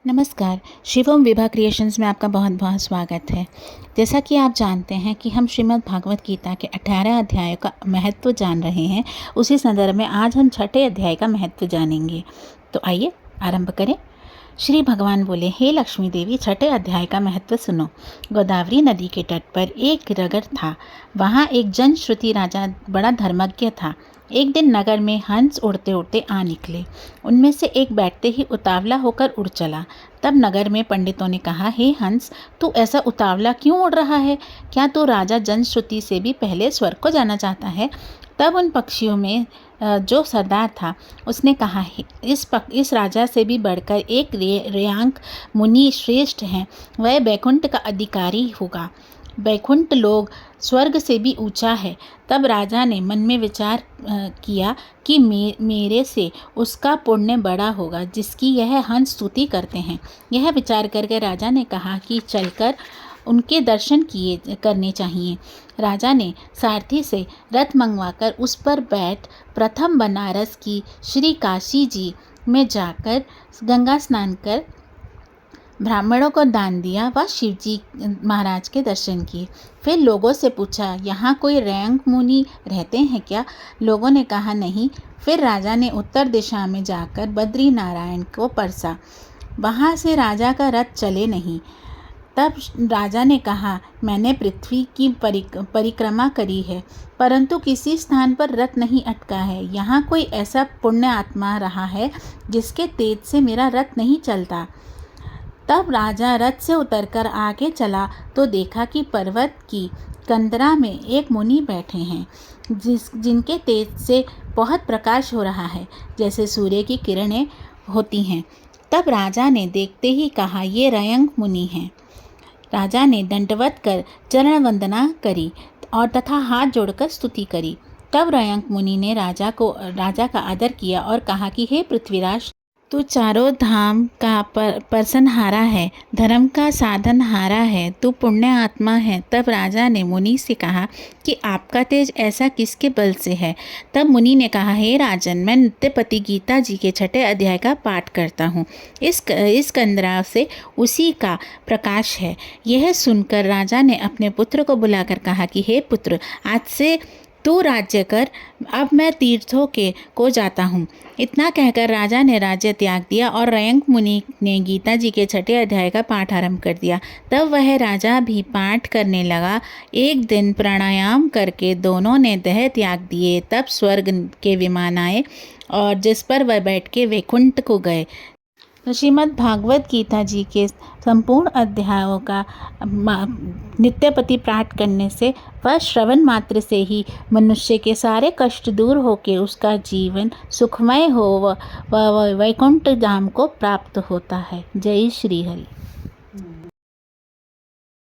नमस्कार। शिवम विभा क्रिएशंस में आपका बहुत बहुत स्वागत है। जैसा कि आप जानते हैं कि हम श्रीमद् भागवत गीता के 18 अध्यायों का महत्व जान रहे हैं। उसी संदर्भ में आज हम 6ठे अध्याय का महत्व जानेंगे। तो आइए आरंभ करें। श्री भगवान बोले, हे लक्ष्मी देवी, 6ठे अध्याय का महत्व सुनो। गोदावरी नदी के तट पर एक नगर था। वहाँ एक जनश्रुति राजा बड़ा धर्मज्ञ था। एक दिन नगर में हंस उड़ते उड़ते आ निकले। उनमें से एक बैठते ही उतावला होकर उड़ चला। तब नगर में पंडितों ने कहा, हे हंस, तू ऐसा उतावला क्यों उड़ रहा है? क्या तू राजा जनश्रुति से भी पहले स्वर्ग को जाना चाहता है? तब उन पक्षियों में जो सरदार था उसने कहा, इस राजा से भी बढ़कर एक रेयांक मुनि श्रेष्ठ हैं। वह बैकुंठ का अधिकारी होगा। बैकुंठ लोग स्वर्ग से भी ऊंचा है। तब राजा ने मन में विचार किया कि मेरे से उसका पुण्य बड़ा होगा जिसकी यह हंस स्तुति करते हैं। यह विचार करके राजा ने कहा कि चलकर उनके दर्शन करने चाहिए। राजा ने सारथी से रथ मंगवाकर उस पर बैठ प्रथम बनारस की श्री काशी जी में जाकर गंगा स्नान कर ब्राह्मणों को दान दिया व शिवजी महाराज के दर्शन किए। फिर लोगों से पूछा, यहाँ कोई रैंक मुनि रहते हैं क्या? लोगों ने कहा, नहीं। फिर राजा ने उत्तर दिशा में जाकर बद्री नारायण को परसा। वहाँ से राजा का रथ चले नहीं। तब राजा ने कहा, मैंने पृथ्वी की परिक्रमा करी है, परंतु किसी स्थान पर रथ नहीं अटका है। यहाँ कोई ऐसा पुण्य आत्मा रहा है जिसके तेज से मेरा रथ नहीं चलता। तब राजा रथ से उतरकर आगे चला तो देखा कि पर्वत की कंदरा में एक मुनि बैठे हैं जिनके तेज से बहुत प्रकाश हो रहा है, जैसे सूर्य की किरणें होती हैं। तब राजा ने देखते ही कहा, ये रयंक मुनि हैं। राजा ने दंडवत कर चरण वंदना करी और तथा हाथ जोड़कर स्तुति करी। तब रयंक मुनि ने राजा का आदर किया और कहा कि हे पृथ्वीराज, तू चारों धाम का परसनहारा है, धर्म का साधनहारा है, तू पुण्य आत्मा है। तब राजा ने मुनि से कहा कि आपका तेज ऐसा किसके बल से है? तब मुनि ने कहा, हे राजन, मैं नित्यपति गीता जी के 6ठे अध्याय का पाठ करता हूँ। इस कंदरा से उसी का प्रकाश है। यह सुनकर राजा ने अपने पुत्र को बुलाकर कहा कि हे पुत्र, आज से तू राज्य कर, अब मैं तीर्थों को जाता हूँ। इतना कहकर राजा ने राज्य त्याग दिया और रयंक मुनि ने गीता जी के 6ठे अध्याय का पाठ आरंभ कर दिया। तब वह राजा भी पाठ करने लगा। एक दिन प्राणायाम करके दोनों ने देह त्याग दिए। तब स्वर्ग के विमान आए और जिस पर वह बैठ के वैकुंठ को गए। श्रीमद् भागवत गीता जी के संपूर्ण अध्यायों का नित्यपति पाठ करने से व श्रवण मात्र से ही मनुष्य के सारे कष्ट दूर होकर उसका जीवन सुखमय हो व वैकुंठ धाम को प्राप्त होता है। जय श्री हरि।